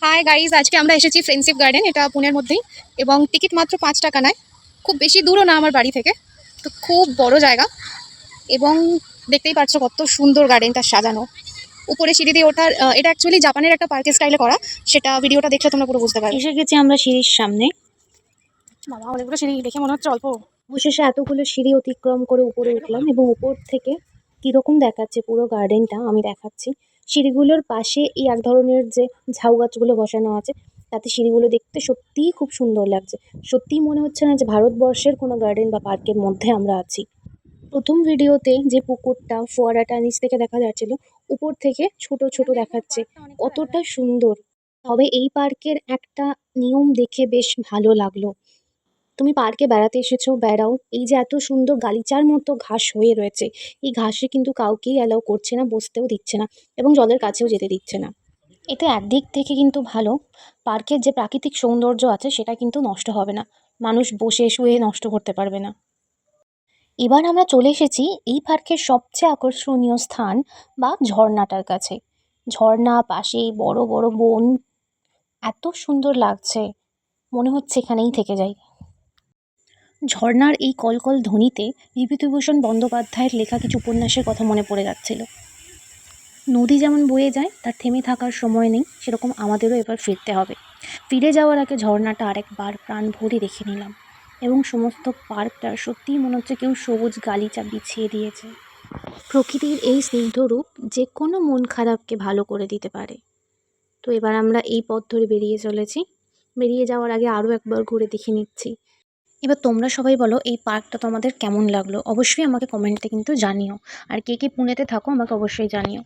Hi guys, আজকে আমরা এসেছি ফ্রেন্ডশিপ গার্ডেন। এটা পুনের মধ্যেই এবং টিকিট মাত্র 5 টাকা নেয়। খুব বেশি দূরও না আমার বাড়ি থেকে, তো খুব বড় জায়গা এবং দেখতেই পাচ্ছ কত সুন্দর গার্ডেনটা সাজানো। উপরে সিঁড়ি দিয়ে ওঠার এটা অ্যাকচুয়ালি জাপানের একটা পার্কের স্টাইলে করা, সেটা ভিডিওটা দেখলে তোমরা পুরো বুঝতে পারবে। এসে গেছি আমরা সিঁড়ির সামনে। বাবা, অনেকগুলো সিঁড়ি দেখে মনে হচ্ছে অল্প। অবশেষে এতগুলো সিঁড়ি অতিক্রম করে উপরে উঠলাম এবং উপর থেকে কিরকম দেখাচ্ছে পুরো গার্ডেনটা আমি দেখাচ্ছি। সিঁড়িগুলোর পাশে এই এক ধরনের যে ঝাউ গাছগুলো বসানো আছে, তাতে সিঁড়িগুলো দেখতে সত্যিই খুব সুন্দর লাগছে। সত্যিই মনে হচ্ছে না যে ভারতবর্ষের কোনো গার্ডেন বা পার্কের মধ্যে আমরা আছি। প্রথম ভিডিওতে যে পুকুরটা ফোয়ারাটা নিচ থেকে দেখা যাচ্ছিল, উপর থেকে ছোট ছোট দেখাচ্ছে, কতটা সুন্দর। তবে এই পার্কের একটা নিয়ম দেখে বেশ ভালো লাগলো। তুমি পার্কে বেড়াতে এসেছো, বেড়াও। এই যে এত সুন্দর গালিচার মতো ঘাস হয়ে রয়েছে, এই ঘাসে কিন্তু কাউকেই অ্যালাউ করছে না, বসতেও দিচ্ছে না এবং জলের কাছেও যেতে দিচ্ছে না। এতে একদিক থেকে কিন্তু ভালো, পার্কের যে প্রাকৃতিক সৌন্দর্য আছে সেটা কিন্তু নষ্ট হবে না, মানুষ বসে শুয়ে নষ্ট করতে পারবে না। এবার আমরা চলে এসেছি এই পার্কের সবচেয়ে আকর্ষণীয় স্থান বা ঝর্ণাটার কাছে। ঝর্ণা, পাশে বড় বড় বন, এত সুন্দর লাগছে, মনে হচ্ছে এখানেই থেকে যাই। ঝর্ণার এই কলকল ধ্বনিতে বিভূতিভূষণ বন্দ্যোপাধ্যায়ের লেখা কিছু উপন্যাসের কথা মনে পড়ে যাচ্ছিল। নদী যেমন বয়ে যায়, তার থেমে থাকার সময় নেই, সেরকম আমাদেরও এবার ফিরতে হবে। ফিরে যাওয়ার আগে ঝর্ণাটা আরেকবার প্রাণ ভরে দেখে নিলাম এবং সমস্ত পার্কটা সত্যিই মনে হচ্ছে কেউ সবুজ গালিচা বিছিয়ে দিয়েছে। প্রকৃতির এই স্নিগ্ধ রূপ যে কোনো মন খারাপকে ভালো করে দিতে পারে। তো এবার আমরা এই পথ ধরে বেরিয়ে চলেছি। বেরিয়ে যাওয়ার আগে আরও একবার ঘুরে দেখে নিচ্ছি। এবার তোমরা সবাই বলো এই পার্কটা তোমাদের কেমন লাগলো, অবশ্যই আমাকে কমেন্টে কিন্তু জানিও। আর কে কে পুনেতে থাকো আমাকে অবশ্যই জানিও।